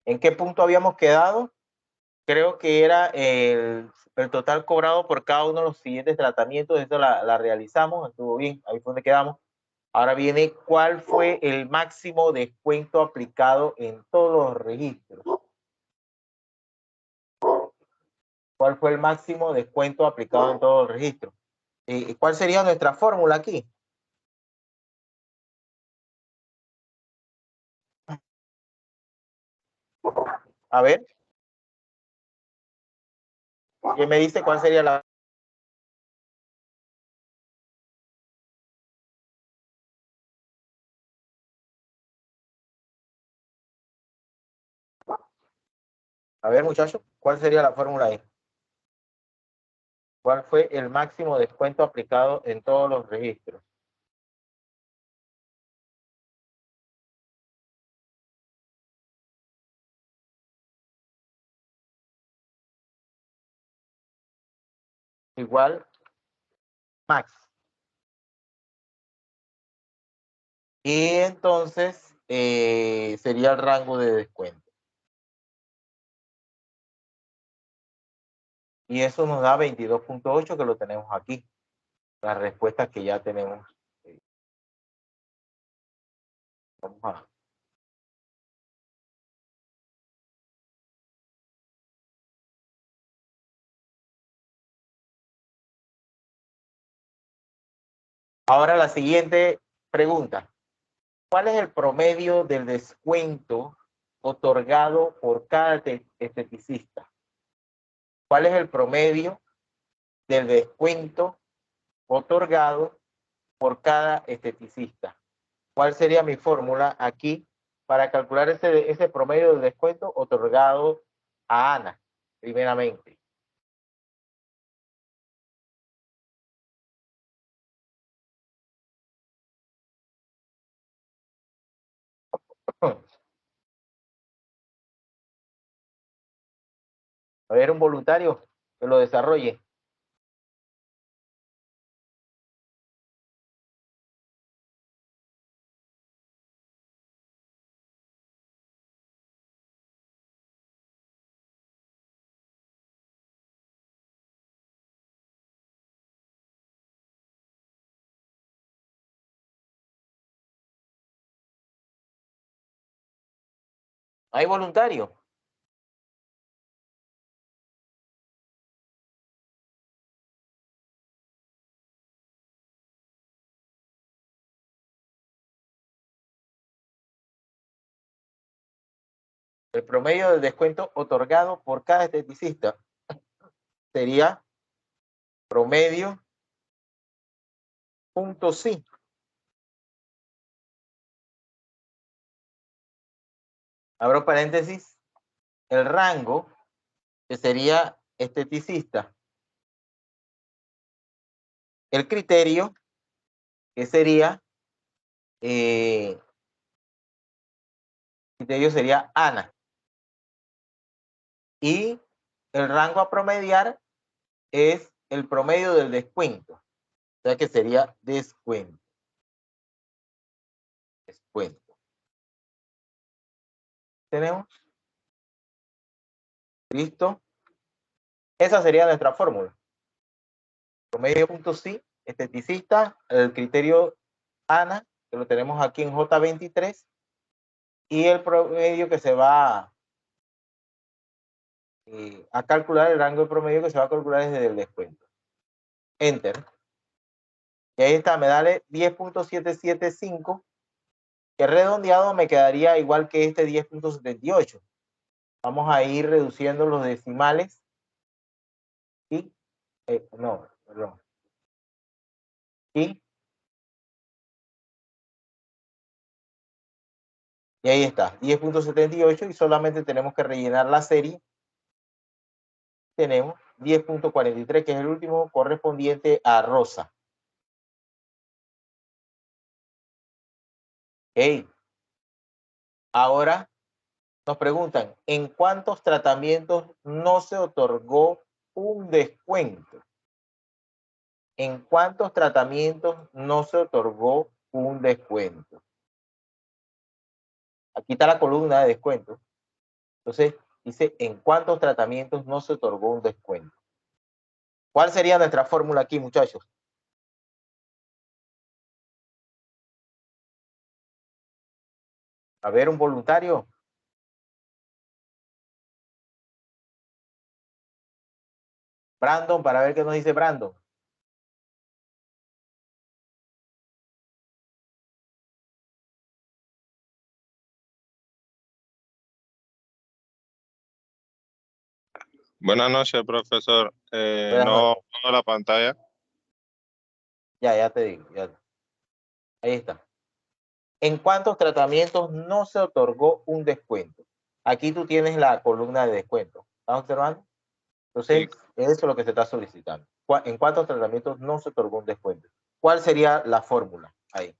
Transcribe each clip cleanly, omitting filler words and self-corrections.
¿En qué punto habíamos quedado? Creo que era el total cobrado por cada uno de los siguientes tratamientos. Esto la realizamos, estuvo bien, ahí fue donde quedamos. Ahora viene, ¿cuál fue el máximo descuento aplicado en todos los registros? ¿Cuál fue el máximo descuento aplicado en todos los registros? ¿Cuál sería nuestra fórmula aquí? A ver, ¿quién me dice cuál sería la? A ver, muchachos, ¿cuál sería la fórmula ahí? ¿Cuál fue el máximo descuento aplicado en todos los registros? Igual, max. Y entonces sería el rango de descuento. Y eso nos da 22.8, que lo tenemos aquí. Las respuestas que ya tenemos. Vamos a. Ahora la siguiente pregunta. ¿Cuál es el promedio del descuento otorgado por cada esteticista? ¿Cuál es el promedio del descuento otorgado por cada esteticista? ¿Cuál sería mi fórmula aquí para calcular ese promedio del descuento otorgado a Ana, primeramente? A ver, un voluntario que lo desarrolle. ¿Hay voluntario? El promedio del descuento otorgado por cada esteticista sería promedio punto sí. Abro paréntesis, el rango, que sería esteticista. El criterio, que sería, criterio sería Ana. Y el rango a promediar es el promedio del descuento. O sea que sería descuento. Descuento. ¿Tenemos? ¿Listo? Esa sería nuestra fórmula. Promedio punto sí, esteticista, el criterio Ana, que lo tenemos aquí en J23, y el promedio que se va a calcular, el rango de promedio que se va a calcular desde el descuento. Enter. Y ahí está, me da 10.775, que redondeado me quedaría igual que este 10.78. Vamos a ir reduciendo los decimales. Y, no, perdón. Y ahí está, 10.78, y solamente tenemos que rellenar la serie. Tenemos 10.43, que es el último correspondiente a Rosa. Hey, ahora nos preguntan, ¿en cuántos tratamientos no se otorgó un descuento? ¿En cuántos tratamientos no se otorgó un descuento? Aquí está la columna de descuento. Entonces, dice, ¿en cuántos tratamientos no se otorgó un descuento? ¿Cuál sería nuestra fórmula aquí, muchachos? A ver, un voluntario. Brandon, para ver qué nos dice Brandon. Buenas noches, profesor. Buenas No noches. veo la pantalla. Ya te digo. Ahí está. ¿En cuántos tratamientos no se otorgó un descuento? Aquí tú tienes la columna de descuento. ¿Estás observando? Entonces, Sí. eso es lo que se está solicitando. ¿En cuántos tratamientos no se otorgó un descuento? ¿Cuál sería la fórmula ahí?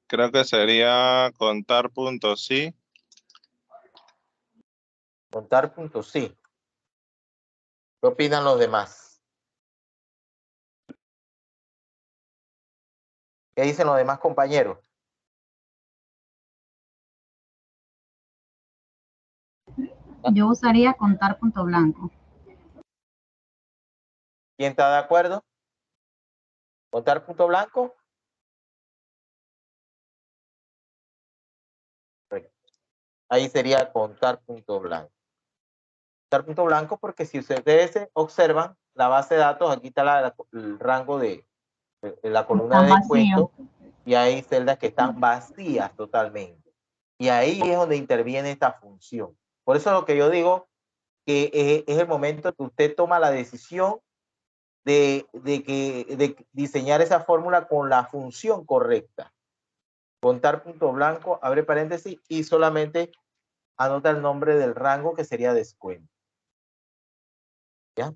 Creo que sería contar puntos, sí. Contar puntos, sí. ¿Qué opinan los demás? ¿Qué dicen los demás compañeros? Yo usaría contar punto blanco. ¿Quién está de acuerdo? ¿Contar punto blanco? Ahí sería contar punto blanco. Contar punto blanco porque si ustedes observan la base de datos, aquí está el rango de la columna de descuento y hay celdas que están vacías totalmente. Y ahí es donde interviene esta función. Por eso lo que yo digo que es el momento que usted toma la decisión de diseñar esa fórmula con la función correcta. Contar punto blanco, abre paréntesis y solamente anota el nombre del rango que sería descuento. ¿Ya?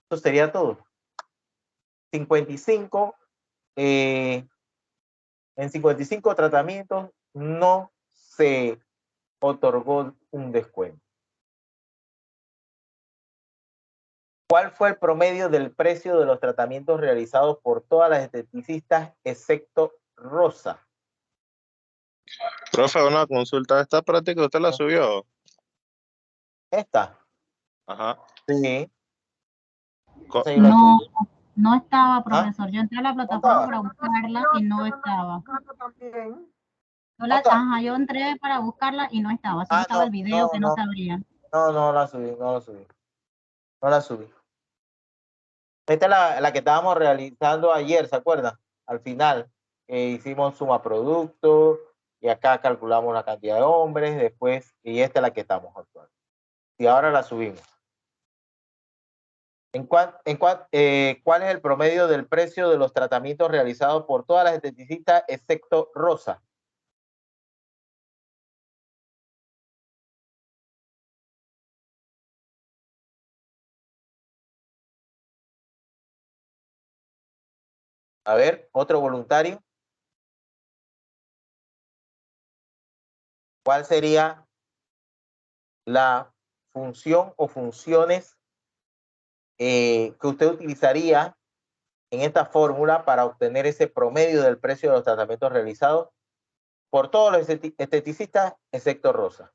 Eso sería todo. 55, en 55 tratamientos no se otorgó un descuento. ¿Cuál fue el promedio del precio de los tratamientos realizados por todas las esteticistas excepto Rosa? Profe, una consulta. ¿Esta práctica usted la subió? ¿Esta? Ajá. Sí. No, no estaba, ¿Ah? profesor. Yo entré a la plataforma para buscarla y no estaba. Yo entré para buscarla y no estaba. Solo estaba el video que no se abría. No la subí. No la subí. Esta es la que estábamos realizando ayer, ¿se acuerdan? Al final hicimos suma producto y acá calculamos la cantidad de hombres, después, y esta es la que estamos actuando. Y ahora la subimos. ¿Cuál es el promedio del precio de los tratamientos realizados por todas las esteticistas excepto Rosa? A ver, otro voluntario. ¿Cuál sería la función o funciones que usted utilizaría en esta fórmula para obtener ese promedio del precio de los tratamientos realizados por todos los esteticistas excepto Rosa?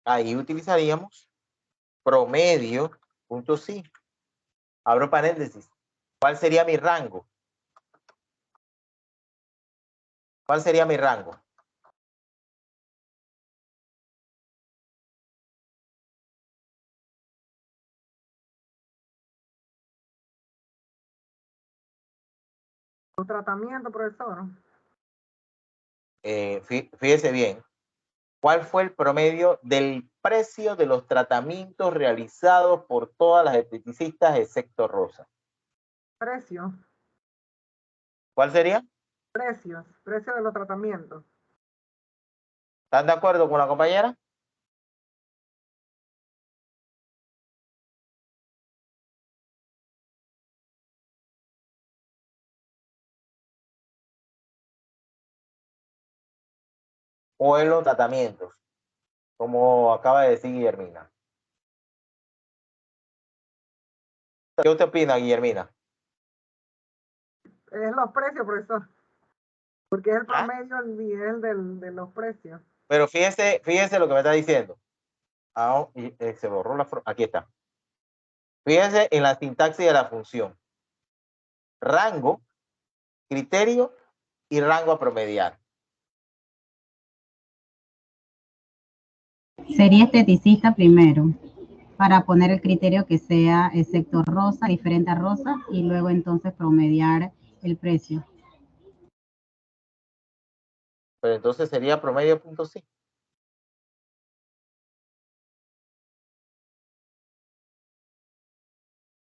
Ahí utilizaríamos promedio, punto sí. Abro paréntesis. ¿Cuál sería mi rango? ¿Cuál sería mi rango? ¿Tu tratamiento, profesor? Fíjese bien. ¿Cuál fue el promedio del precio de los tratamientos realizados por todas las esteticistas excepto Rosa? Precio. ¿Cuál sería? Precios de los tratamientos. ¿Están de acuerdo con la compañera? ¿O en los tratamientos? Como acaba de decir Guillermina. ¿Qué usted opina, Guillermina? Es los precios, profesor. Porque es el ¿Ah? promedio, el nivel de los precios. Pero fíjese lo que me está diciendo. Se borró aquí está. Fíjense en la sintaxis de la función. Rango, criterio y rango a promediar. Sería esteticista primero, para poner el criterio que sea el sector rosa, diferente a rosa, y luego entonces promediar el precio. Pero entonces sería promedio punto sí.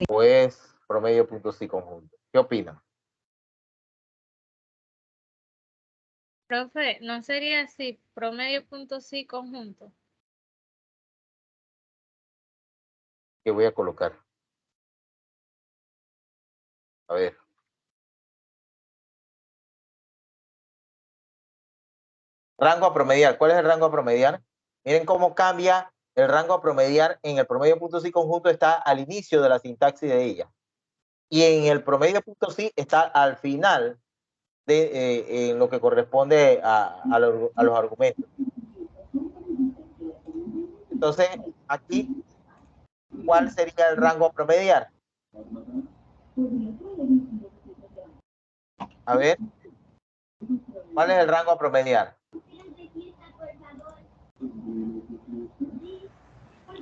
Pues promedio punto sí conjunto. ¿Qué opinan? Profe, ¿no sería así, promedio punto sí conjunto? ¿Qué voy a colocar? A ver. Rango a promediar. ¿Cuál es el rango a promediar? Miren cómo cambia el rango a promediar. En el promedio punto sí conjunto está al inicio de la sintaxis de ella. Y en el promedio punto sí está al final de en lo que corresponde a los argumentos. Entonces, aquí, ¿cuál sería el rango a promediar? A ver, ¿cuál es el rango a promediar?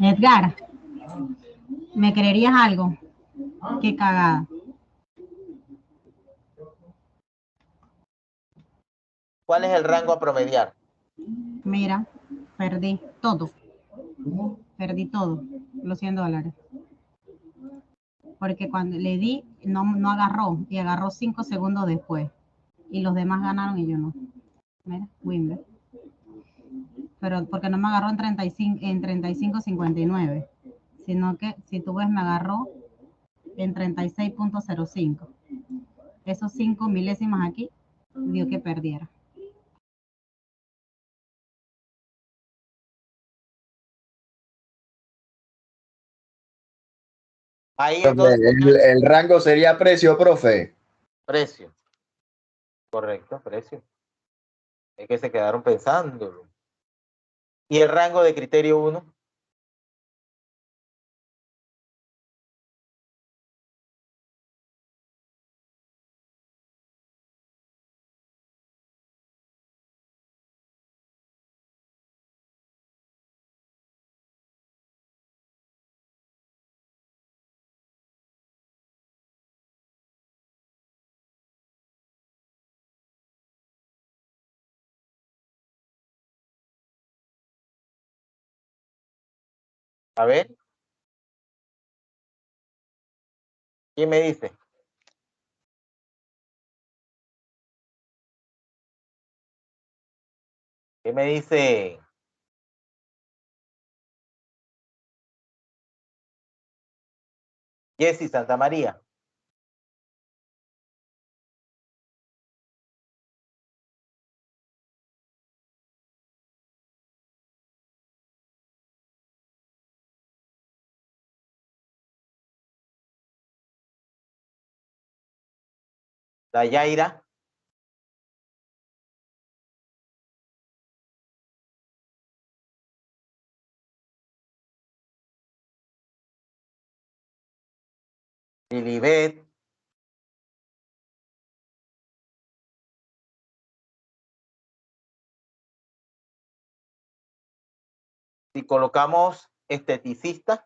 Edgar, ¿me creerías algo? Qué cagada. ¿Cuál es el rango a promediar? Mira, perdí todo. Perdí todo, los $100. Porque cuando le di, no agarró, y agarró 5 segundos después. Y los demás ganaron y yo no. Mira, Wimble. Pero porque no me agarró en 35.59, sino que si tú ves me agarró en 36.05. Esos 5 milésimas aquí dio que perdiera. Ahí Profe, entonces, el rango sería precio, profe. precio. Correcto, precio. Es que se quedaron pensando. ¿Y el rango de criterio 1? A ver. ¿Quién me dice? ¿Qué me dice? Jessy Santa María. Dayaira. Lilibet. Si colocamos esteticista.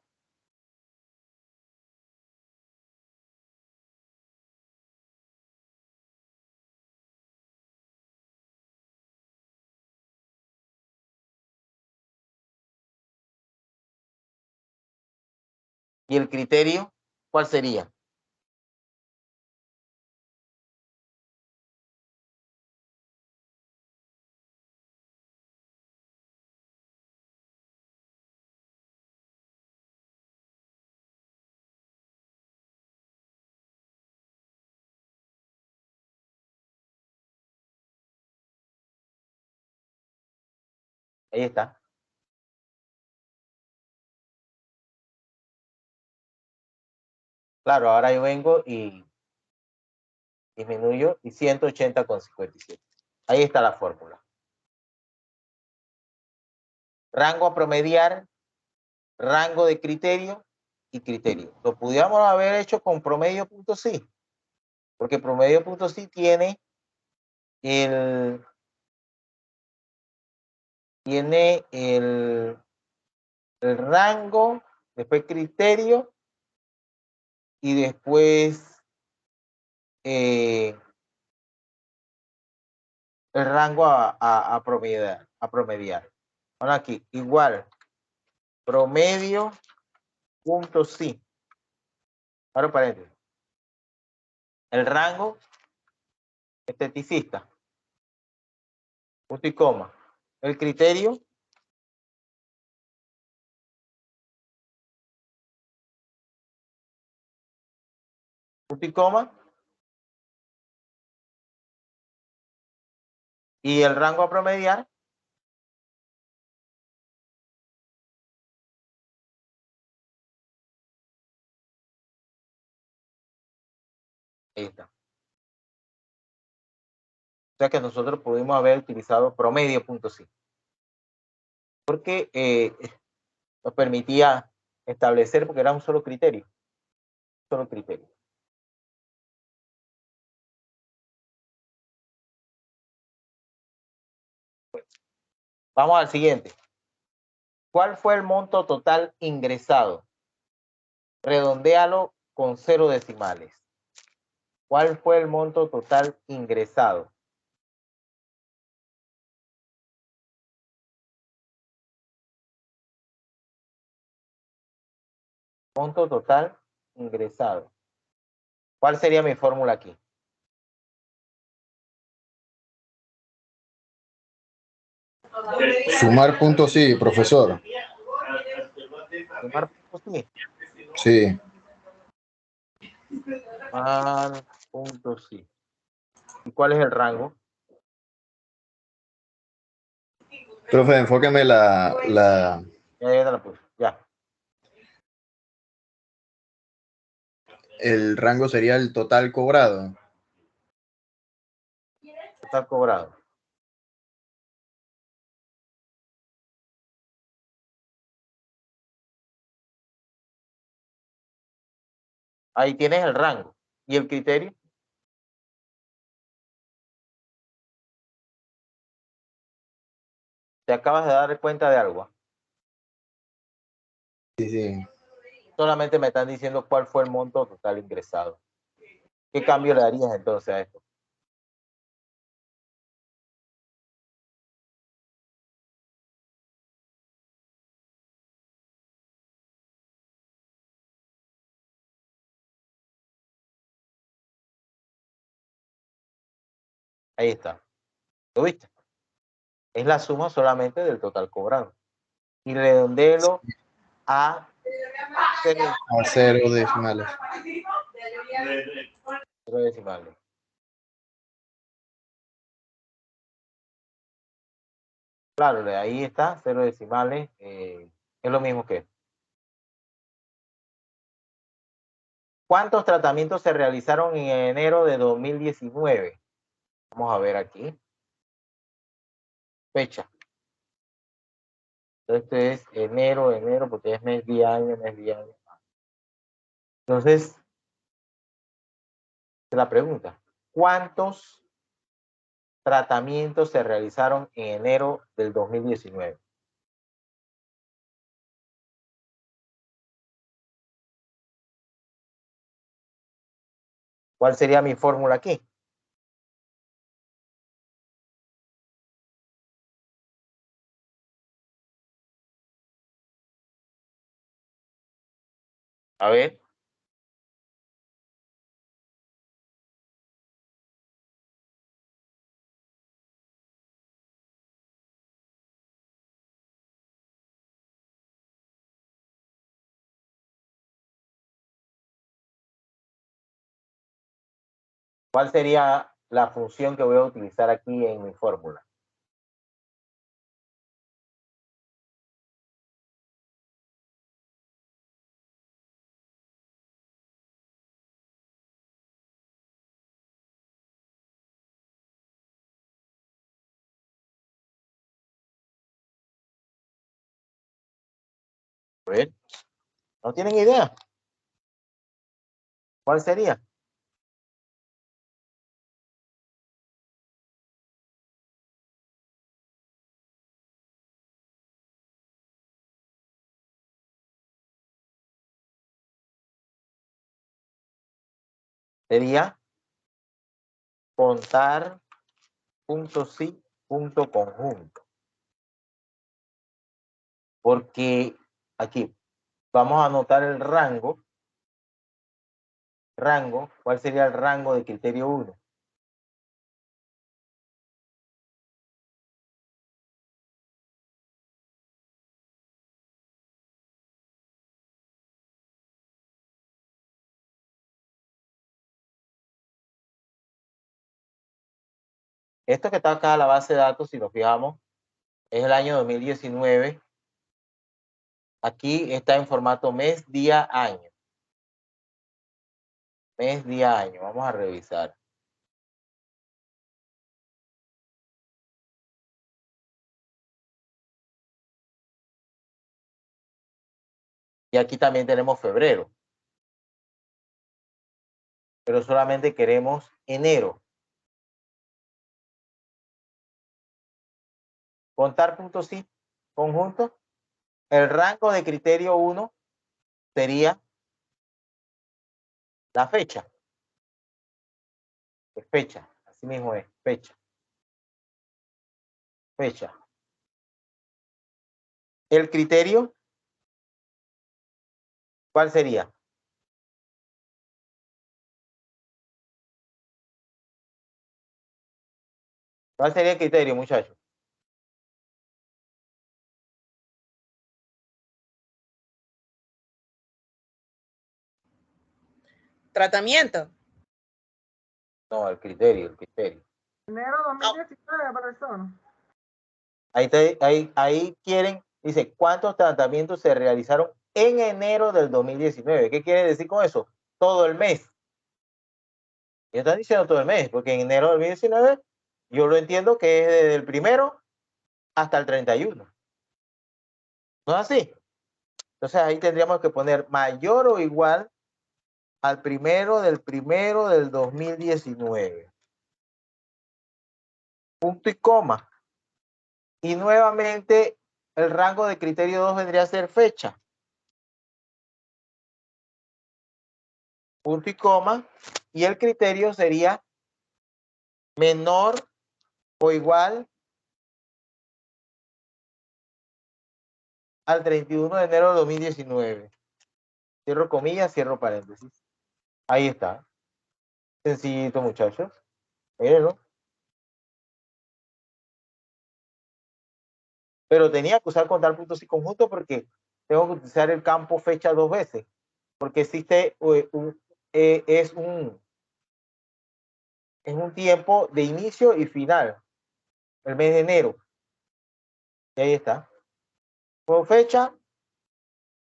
¿Y el criterio? ¿Cuál sería? Ahí está. Claro, ahora yo vengo y disminuyo y 180,57. Ahí está la fórmula. Rango a promediar, rango de criterio y criterio. Lo pudiéramos haber hecho con promedio.sí, porque promedio.sí tiene el rango, después criterio y después el rango a promediar. Ahora aquí, igual, promedio.sí. Ahora paréntesis. El rango esteticista. Punto y coma. El criterio. Punto y coma. Y el rango a promediar. Ahí está. O sea que nosotros pudimos haber utilizado promedio.sí. Porque nos permitía establecer, porque era un solo criterio. Solo criterio. Vamos al siguiente. ¿Cuál fue el monto total ingresado? Redondéalo con 0 decimales. ¿Cuál fue el monto total ingresado? Monto total ingresado. ¿Cuál sería mi fórmula aquí? Sumar puntos sí, profesor. Sumar puntos sí. Sí. Sumar puntos sí. ¿Y cuál es el rango? Profe, enfóqueme Ya te la puse. Ya. el rango sería el total cobrado. Está cobrado. Ahí tienes el rango. ¿Y el criterio? Te acabas de dar cuenta de algo. Sí, sí. Solamente me están diciendo cuál fue el monto total ingresado. ¿Qué cambio le darías entonces a esto? Ahí está. ¿Lo viste? Es la suma solamente del total cobrado. Y redondéelo a 0 A 0 decimales. decimales. Claro, ahí está, 0 decimales. Es lo mismo que esto. ¿Cuántos tratamientos se realizaron en enero de 2019? Vamos a ver aquí. Fecha. Este es enero, porque es mes, día, año, mes, día, año. Entonces, la pregunta, ¿cuántos tratamientos se realizaron en enero del 2019? ¿Cuál sería mi fórmula aquí? A ver. ¿Cuál sería la función que voy a utilizar aquí en mi fórmula? ver, ¿no tienen idea? ¿Cuál sería? Sería contar punto sí, punto conjunto. Porque aquí vamos a anotar el rango. Rango, ¿cuál sería el rango de criterio 1? Esto que está acá en la base de datos, si nos fijamos, es el año 2019. Aquí está en formato mes, día, año. Mes, día, año. Vamos a revisar. Y aquí también tenemos febrero. Pero solamente queremos enero. Contar puntos sí, conjunto. El rango de criterio 1 sería la fecha. Es fecha. Así mismo es, fecha. Fecha. El criterio, ¿cuál sería? ¿Cuál sería el criterio, muchachos? Tratamiento. No, el criterio, el criterio. Enero 2019, profesor. Ahí quieren, dice, ¿cuántos tratamientos se realizaron en enero del 2019? ¿Qué quiere decir con eso? Todo el mes. Y están diciendo todo el mes, porque en enero del 2019 yo lo entiendo que es desde el 1 hasta el 31. ¿No es así? Entonces ahí tendríamos que poner mayor o igual al 1 del 2019. Punto y coma. Y nuevamente el rango de criterio 2 vendría a ser fecha. Punto y coma. Y el criterio sería menor o igual al 31 de enero de 2019. Cierro comillas, cierro paréntesis. Ahí está. Sencillito, muchachos. Mírenlo. Pero tenía que usar contar puntos y conjuntos porque tengo que utilizar el campo fecha 2 veces. Porque existe es un tiempo de inicio y final. El mes de enero. Y ahí está. Con fecha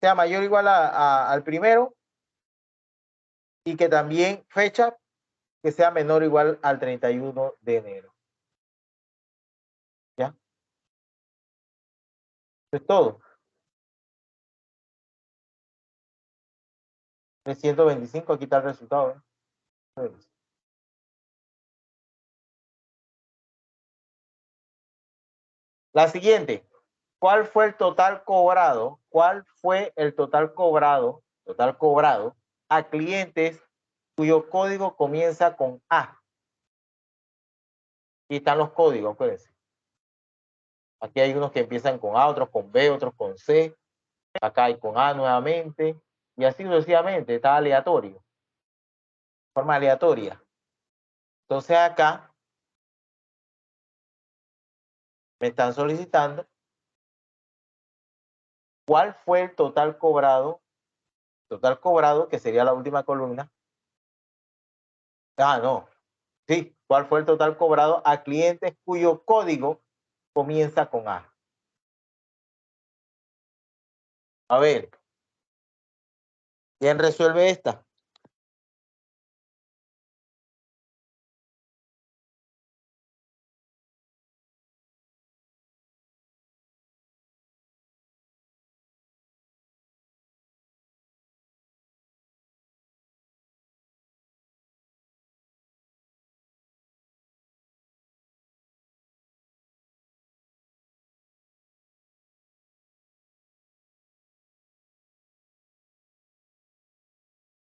sea mayor o igual al 1 y que también fecha que sea menor o igual al 31 de enero. ¿Ya? Eso es todo. 325, aquí está el resultado. La siguiente. ¿Cuál fue el total cobrado? ¿Cuál fue el total cobrado a clientes cuyo código comienza con A? Aquí están los códigos, acuérdense. Aquí hay unos que empiezan con A, otros con B, otros con C. Acá hay con A nuevamente. Y así sucesivamente. Está aleatorio. De forma aleatoria. Entonces acá me están solicitando cuál fue el total cobrado, que sería la última columna. Ah, no. Sí, ¿cuál fue el total cobrado a clientes cuyo código comienza con A? A ver, ¿quién resuelve esta?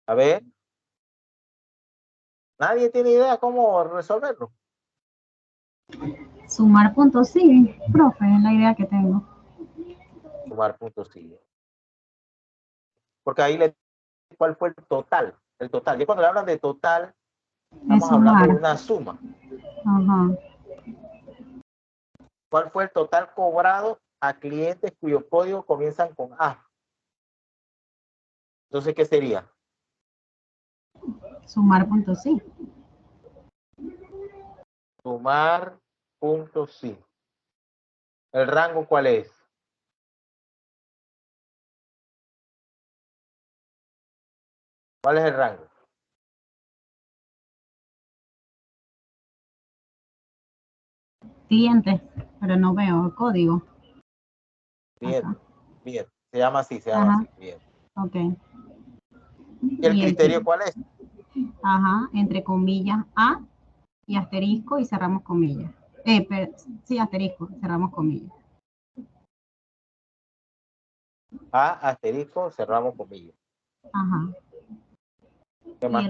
A ver. ¿Nadie tiene idea cómo resolverlo? Sumar puntos, sí, profe, es la idea que tengo. Sumar puntos sigue. Porque ahí ¿cuál fue el total? El total. Y cuando le hablan de total, Es estamos hablando de sumar. una suma. Ajá. ¿Cuál fue el total cobrado a clientes cuyos códigos comienzan con A? Entonces, ¿qué sería? Sumar puntos, sí. Sumar puntos sí. ¿El rango cuál es? ¿Cuál es el rango? Cliente, pero no veo el código. Bien, Acá. bien. Se llama así, se llama Ajá. así. Bien. Ok. ¿Y el Y criterio cuál es? ajá, entre comillas A y asterisco y cerramos comillas. Sí, asterisco, cerramos comillas. A, asterisco, cerramos comillas. Ajá. ¿Qué Y más?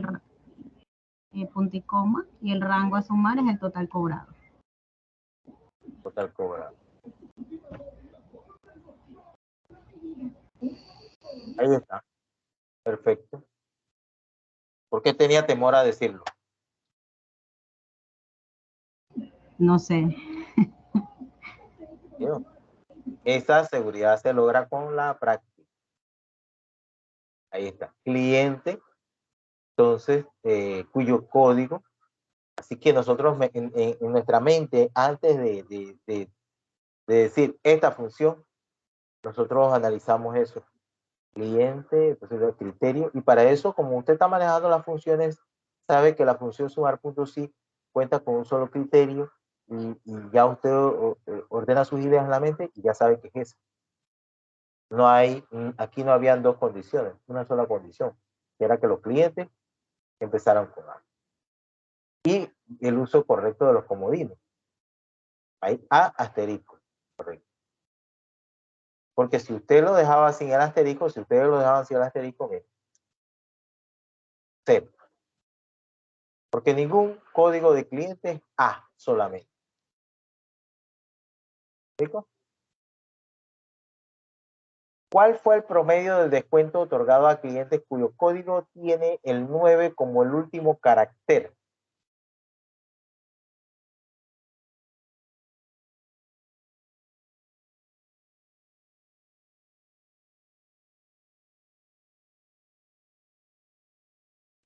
el punto y coma, y el rango a sumar es el total cobrado. Total cobrado. Ahí está. Perfecto. ¿Por qué tenía temor a decirlo? No sé. ¿Sí? Esa seguridad se logra con la práctica. Ahí está. Cliente, entonces, cuyo código. Así que nosotros en nuestra mente, antes de decir esta función, nosotros analizamos eso. Cliente, entonces el criterio. Y para eso, como usted está manejando las funciones, sabe que la función sumar puntos sí cuenta con un solo criterio y ya usted ordena sus ideas en la mente y ya sabe que es eso. No hay, aquí no habían dos condiciones, una sola condición, que era que los clientes empezaran con A. Y el uso correcto de los comodines. Hay A asterisco, correcto. Porque si usted lo dejaba sin el asterisco, si ustedes lo dejaban sin el asterisco, bien, cero. Porque ningún código de cliente es A solamente. ¿Explico? ¿Cuál fue el promedio del descuento otorgado a clientes cuyo código tiene el 9 como el último carácter?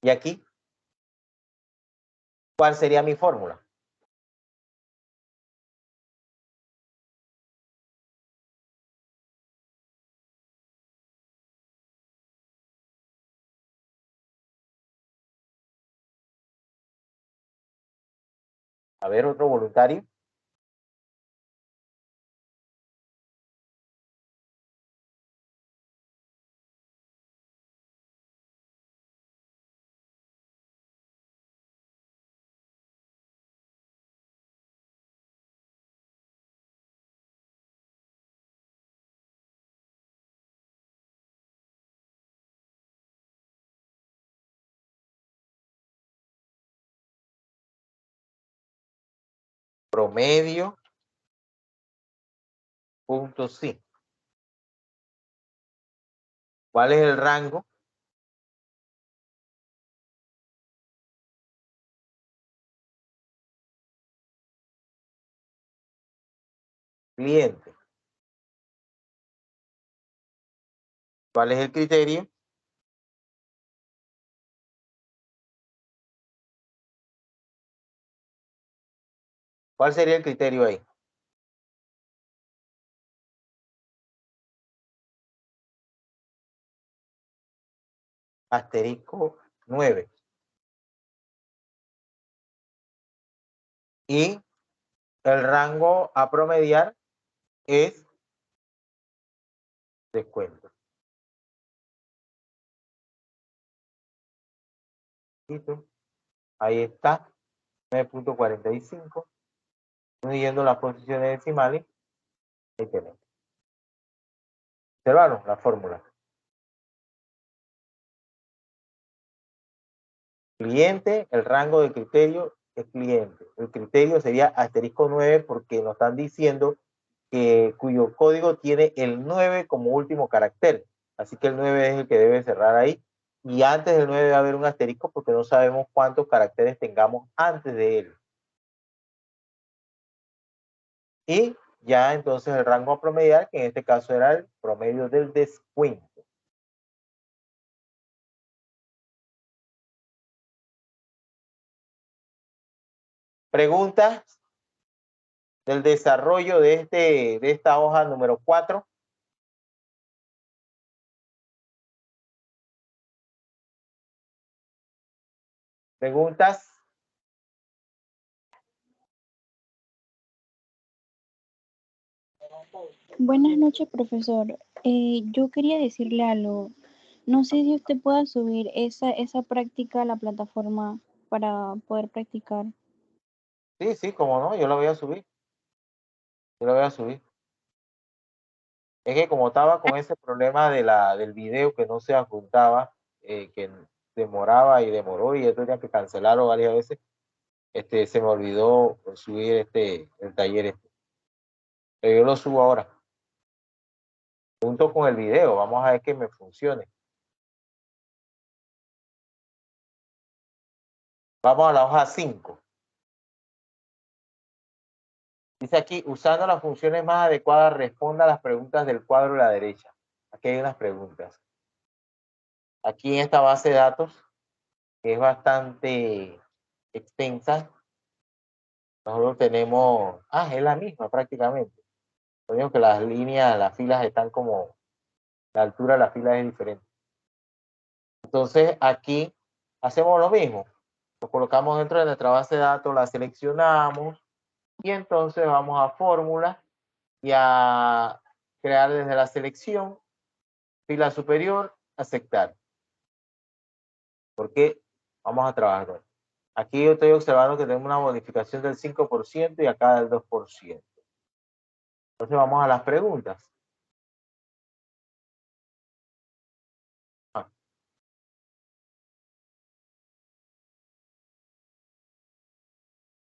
Y aquí, ¿cuál sería mi fórmula? A ver, otro voluntario. Promedio, punto sí. ¿Cuál es el rango? Cliente. ¿Cuál es el criterio? ¿Cuál sería el criterio ahí? Asterisco 9. Y el rango a promediar es descuento. ¿Listo? Ahí está, 9.45. Uniendo las posiciones decimales, ahí tenemos. Observaron la fórmula. Cliente, el rango de criterio es cliente. El criterio sería asterisco 9 porque nos están diciendo que cuyo código tiene el 9 como último carácter. Así que el 9 es el que debe cerrar ahí. Y antes del 9 debe haber un asterisco porque no sabemos cuántos caracteres tengamos antes de él. Y ya entonces el rango a promediar, que en este caso era el promedio del descuento. Preguntas del desarrollo de esta hoja número 4. Preguntas. Buenas noches, profesor. Yo quería decirle algo. No sé si usted pueda subir esa práctica a la plataforma para poder practicar. Sí, sí, como no, yo lo voy a subir. Yo lo voy a subir. Es que como estaba con ese problema del video que no se adjuntaba, que demoraba y demoró y yo tenía que cancelarlo varias veces, se me olvidó subir el taller. Pero yo lo subo ahora. Junto con el video, vamos a ver que me funcione. Vamos a la hoja 5. Dice aquí, usando las funciones más adecuadas, responda a las preguntas del cuadro a la derecha. Aquí hay unas preguntas. Aquí en esta base de datos, que es bastante extensa, nosotros tenemos, es la misma prácticamente. Lo único que las líneas, las filas están como, la altura de las filas es diferente. Entonces aquí hacemos lo mismo. Lo colocamos dentro de nuestra base de datos, la seleccionamos y entonces vamos a fórmula y a crear desde la selección, fila superior, aceptar. Porque vamos a trabajar. Aquí yo estoy observando que tenemos una modificación del 5% y acá del 2%. Entonces vamos a las preguntas.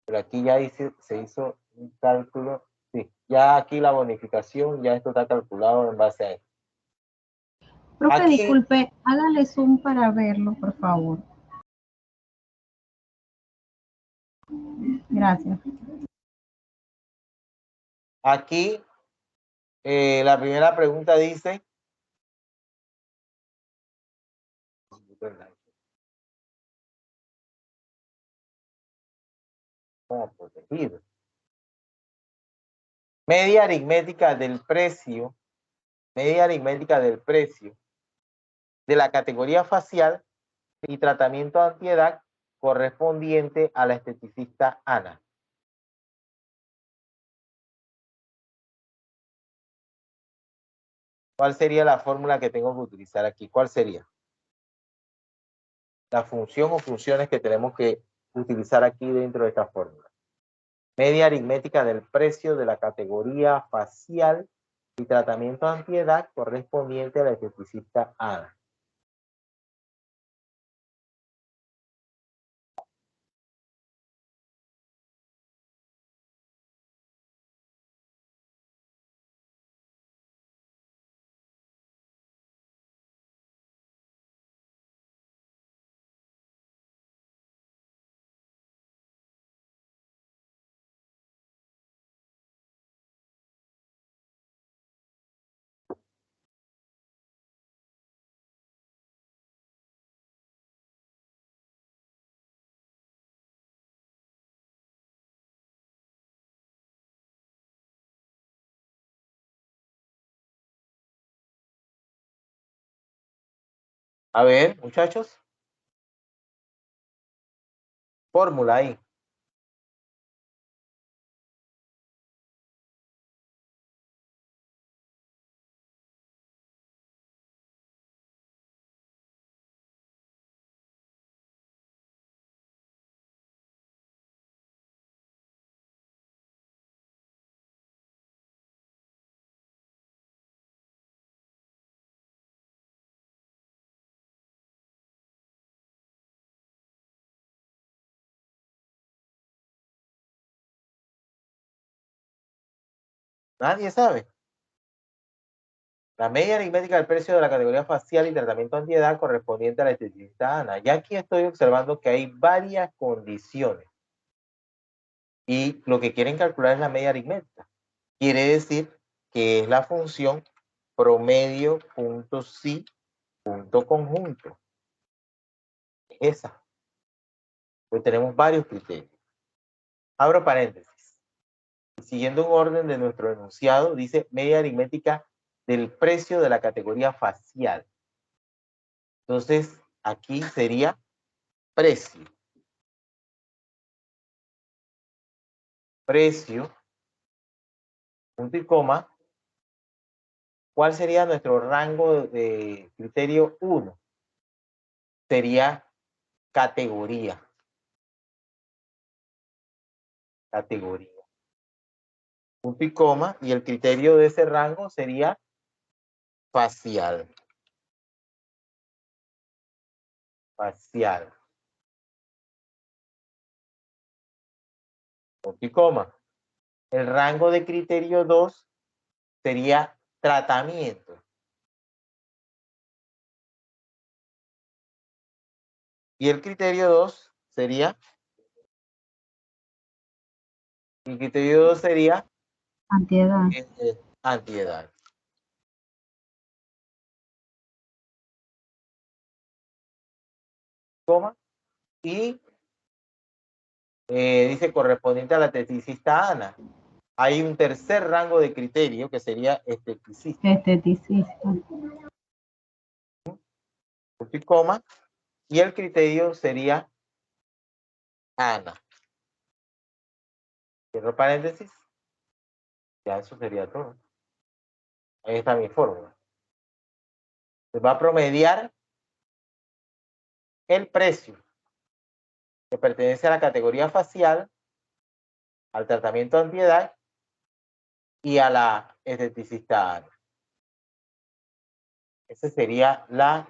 Pero aquí ya se hizo un cálculo. Sí, ya aquí la bonificación, ya esto está calculado en base a esto. Profe, Aquí, disculpe, hágale zoom para verlo, por favor. Gracias. aquí la primera pregunta dice, ¿cómo protegido? Media aritmética del precio de la categoría facial y tratamiento antiedad correspondiente a la esteticista Ana. ¿Cuál sería la fórmula que tengo que utilizar aquí? ¿Cuál sería? La función o funciones que tenemos que utilizar aquí dentro de esta fórmula. Media aritmética del precio de la categoría facial y tratamiento antiedad correspondiente a la esteticista Ana. A ver, muchachos. Fórmula ahí. Nadie sabe. La media aritmética del precio de la categoría facial y tratamiento antiedad correspondiente a la esteticista Ana. Ya aquí estoy observando que hay varias condiciones. Y lo que quieren calcular es la media aritmética. Quiere decir que es la función promedio punto sí punto conjunto. Esa. Pues tenemos varios criterios. Abro paréntesis. Siguiendo un orden de nuestro enunciado, dice media aritmética del precio de la categoría facial. Entonces, aquí sería precio. Precio, punto y coma. ¿Cuál sería nuestro rango de criterio 1? Sería categoría. Categoría. Punto y coma. Y el criterio de ese rango sería facial. Facial. Punto y coma. El rango de criterio 2 sería tratamiento. Y el criterio 2 sería, el criterio 2 sería Antiedad. antiedad. Coma. Y dice correspondiente a la esteticista Ana. Hay un tercer rango de criterio que sería esteticista. Esteticista. Punto y coma. Y el criterio sería Ana. Cierro paréntesis. Ya eso sería todo. Ahí está mi fórmula. Se va a promediar el precio que pertenece a la categoría facial, al tratamiento antiedad y a la esteticista Ana. Esa sería la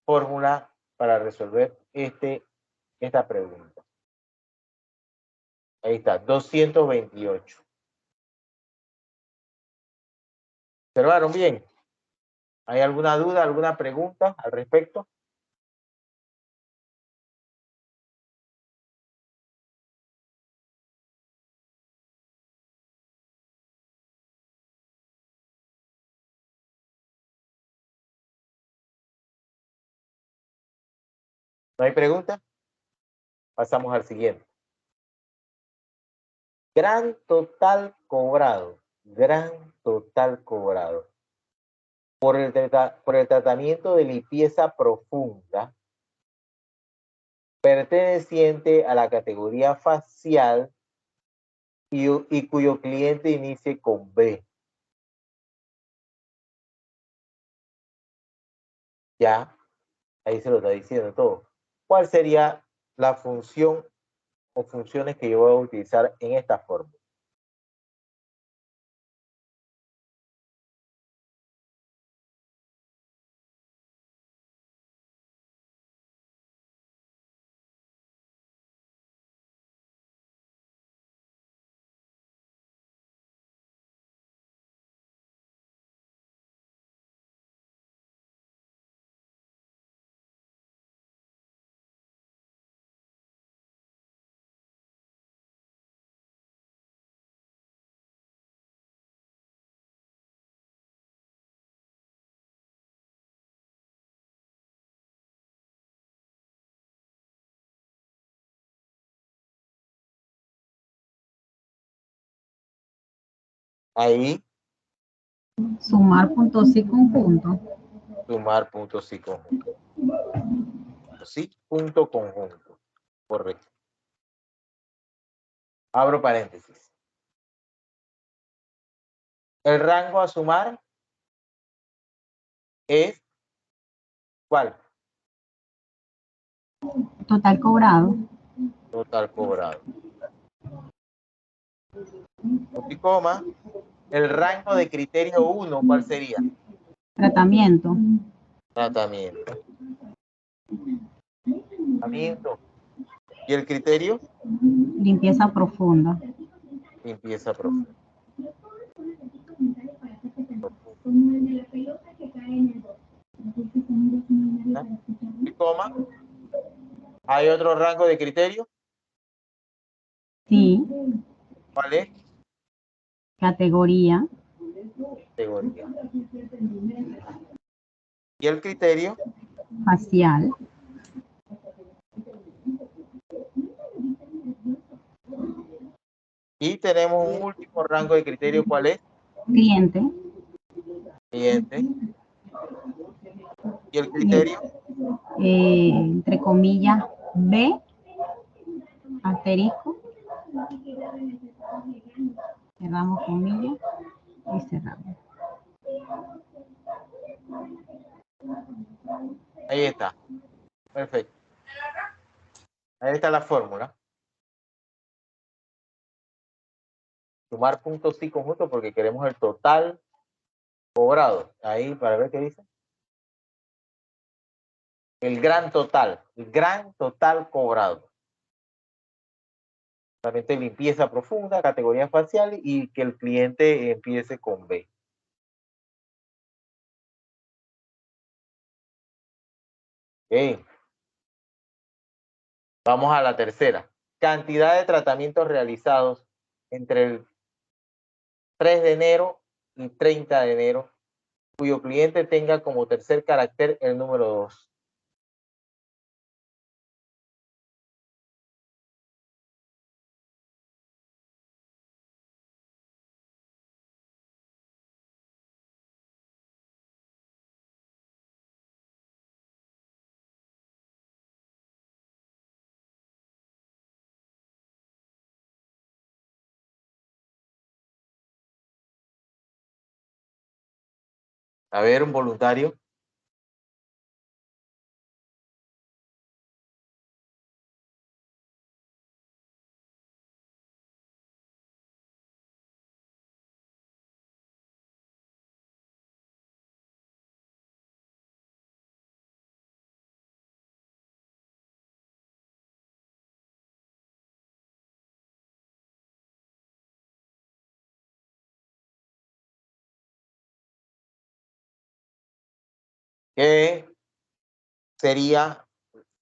fórmula para resolver esta pregunta. Ahí está, 228. ¿Observaron bien? ¿Hay alguna duda, alguna pregunta al respecto? ¿No hay pregunta? Pasamos al siguiente. Gran total cobrado. Gran total cobrado. Por el tratamiento de limpieza profunda perteneciente a la categoría facial y cuyo cliente inicie con B. Ya, ahí se lo está diciendo todo. ¿Cuál sería la función o funciones que yo voy a utilizar en esta fórmula? Ahí, Sumar puntos y conjunto. sumar puntos y conjunto. Sí, punto conjunto. Correcto. Abro paréntesis. El rango a sumar es ¿cuál? Total cobrado. Total cobrado. Punto y coma. El rango de criterio 1, ¿cuál sería? Tratamiento. Tratamiento. Tratamiento. ¿Y el criterio? Limpieza profunda. Limpieza profunda. Y coma. ¿Hay otro rango de criterio? Sí, ¿Cuál es? categoría, Categoría. ¿Y el criterio? facial, Y tenemos un último rango de criterio. ¿Cuál es? cliente, Cliente. ¿Y el criterio? entre comillas, B, asterisco, cerramos comillas y cerramos. Ahí está. Perfecto. Ahí está la fórmula. Sumar puntos sí conjuntos porque queremos el total cobrado. Ahí para ver qué dice. El gran total cobrado. Solamente limpieza profunda, categoría facial y que el cliente empiece con B. Ok. Vamos a la tercera. Cantidad de tratamientos realizados entre el 3 de enero y 30 de enero, cuyo cliente tenga como tercer carácter el número 2. A ver, un voluntario.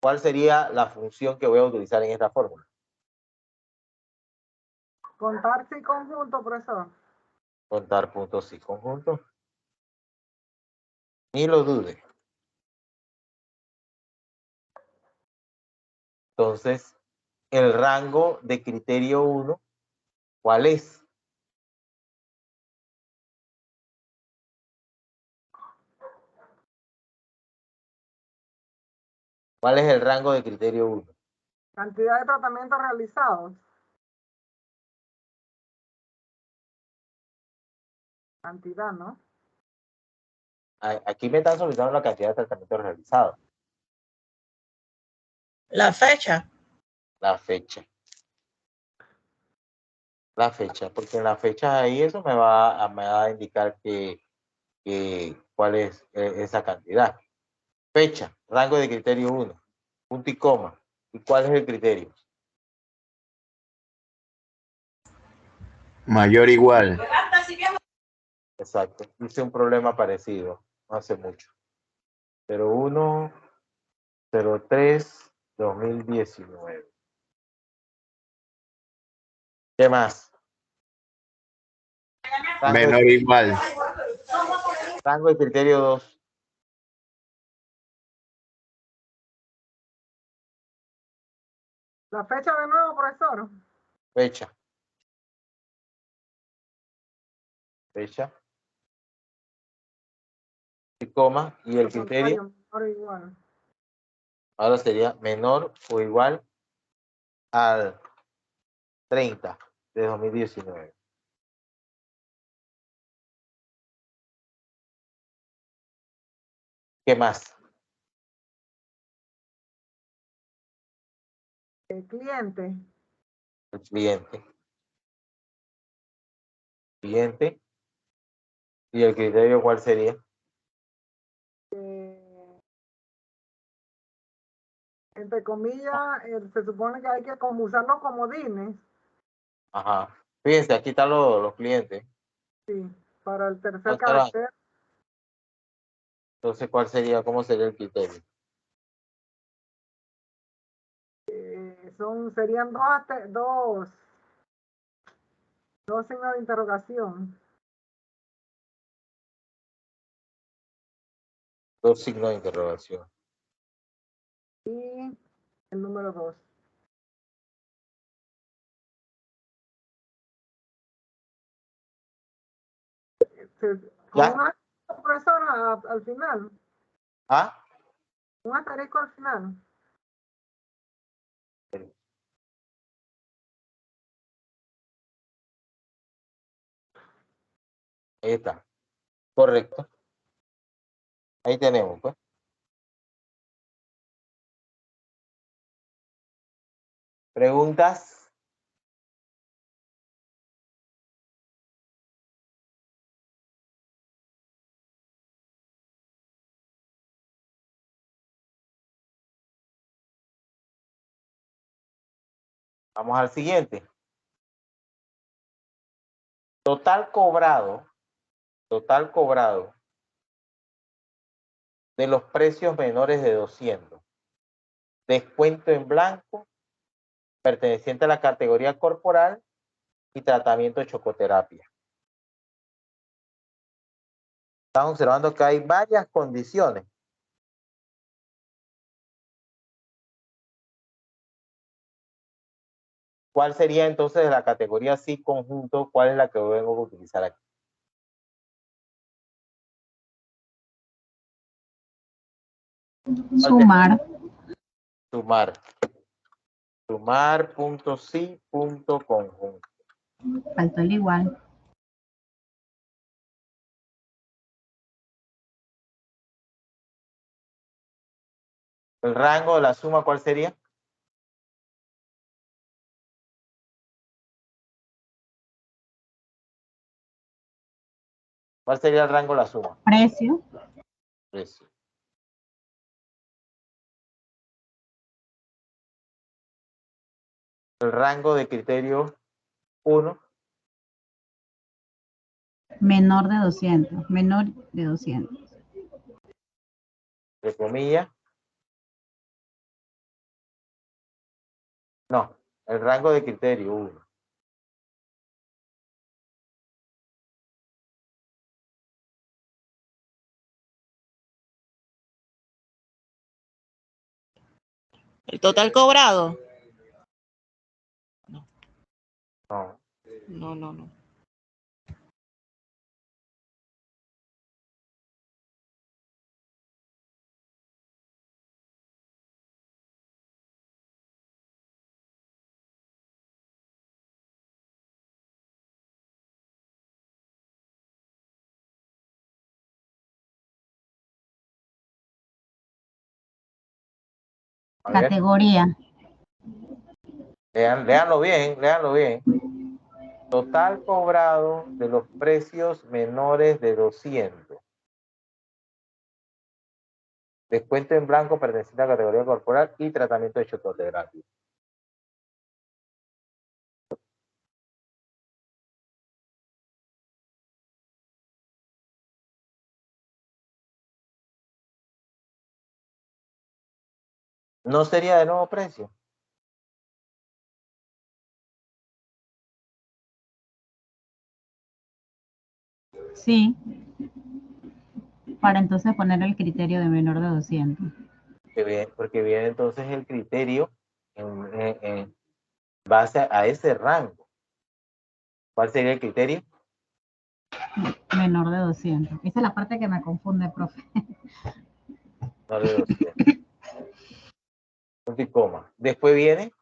¿Cuál sería la función que voy a utilizar en esta fórmula? Contar sí conjunto, profesor. Contar puntos y conjuntos. Ni lo dude. Entonces, el rango de criterio 1, ¿cuál es? ¿Cuál es el rango de criterio 1? Cantidad de tratamientos realizados. Cantidad, ¿no? Aquí me están solicitando la cantidad de tratamientos realizados. La fecha. La fecha. La fecha, porque en la fecha ahí eso me va a indicar cuál es esa cantidad. Fecha, rango de criterio 1, punto y coma. ¿Y cuál es el criterio? Mayor o igual. Exacto. Hice un problema parecido no hace mucho. 01, 03, 2019. ¿Qué más? Menor o igual. Rango de criterio 2. La fecha de nuevo, profesor. Fecha. Fecha. Y coma. Y el criterio Menor o igual. ahora sería menor o igual al 30 de 2019. ¿Qué más? El cliente. El cliente. Cliente. ¿Y el criterio cuál sería? Entre comillas, se supone que hay que usar los comodines. Ajá. Fíjense, aquí están los clientes. Sí, para el tercer ¿Cuánto carácter. Entonces, ¿cómo sería el criterio? Serían dos signos de interrogación. Dos signos de interrogación. Y el número 2. Con ¿Ya? un asterisco, profesora, al final. ¿Ah? Un asterisco al final. Ahí está. Correcto. Ahí tenemos, pues. ¿Preguntas? Vamos al siguiente. Total cobrado de los precios menores de 200. Descuento en blanco, perteneciente a la categoría corporal y tratamiento de chocoterapia. Estamos observando que hay varias condiciones. ¿Cuál sería entonces de la categoría sí conjunto? ¿Cuál es la que vengo a utilizar aquí? Sumar. Sumar punto sí punto conjunto. Faltó el igual. ¿El rango de la suma cuál sería? ¿Cuál sería el rango de la suma? Precio. Precio. El rango de criterio 1. Menor de 200. Menor de 200. De comillas. No, el rango de criterio 1. El total cobrado. No. No. A ver, Categoría. léanlo bien. Total cobrado de los precios menores de 200. Descuento en blanco perteneciente a la categoría corporal y tratamiento de chocoterapia. ¿No sería de nuevo precio? Sí. Para entonces poner el criterio de menor de 200. Porque viene entonces el criterio en base a ese rango. ¿Cuál sería el criterio? Menor de 200. Esa es la parte que me confunde, profe. No de 200. Punto y coma. Después viene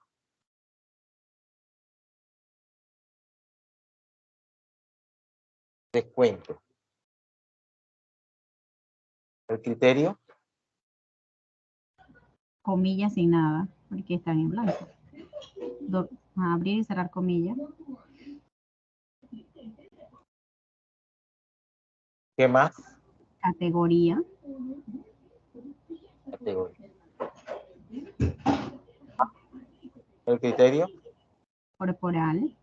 descuento. El criterio Comillas sin nada, porque están en blanco. Abrir y cerrar comillas. ¿qué más? Categoría. Categoría. El criterio Corporal.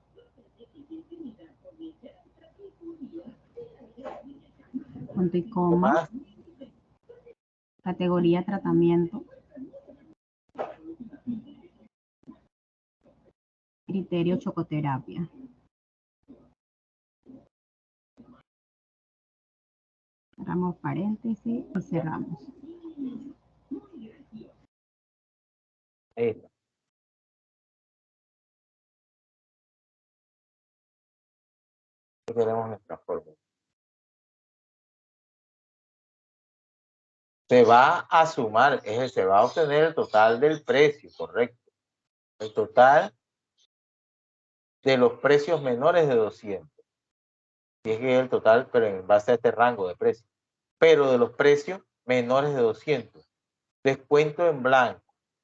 punto y ¿Qué coma, más? categoría tratamiento, criterio chocoterapia. Cerramos paréntesis y cerramos. Esta. ¿Qué queremos nuestra fórmula? Se va a sumar, es decir, se va a obtener el total del precio, correcto. El total de los precios menores de 200. Y es que el total, pero en base a este rango de precios. Pero de los precios menores de 200. Descuento en blanco,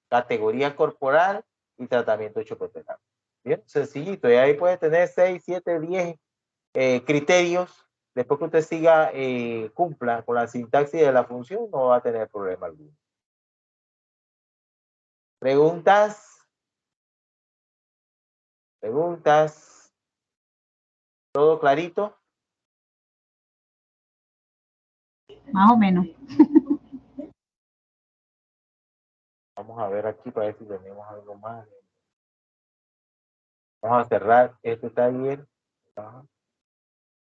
categoría corporal y tratamiento de chocoterapia. Bien, sencillito. Y ahí puede tener 6, 7, 10 criterios. Después que usted siga, cumpla con la sintaxis de la función, no va a tener problema alguno. ¿Preguntas? ¿Preguntas? ¿Todo clarito? Más o menos. Vamos a ver aquí para ver si tenemos algo más. Vamos a cerrar este taller.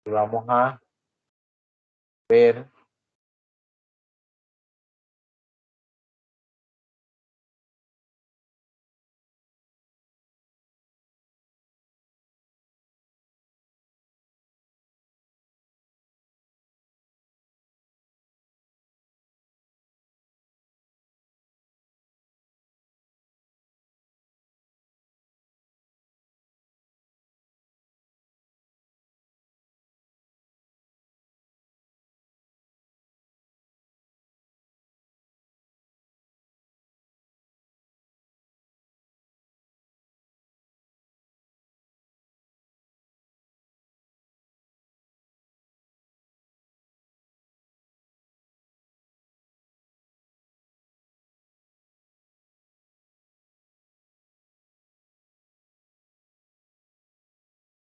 Y vamos a ver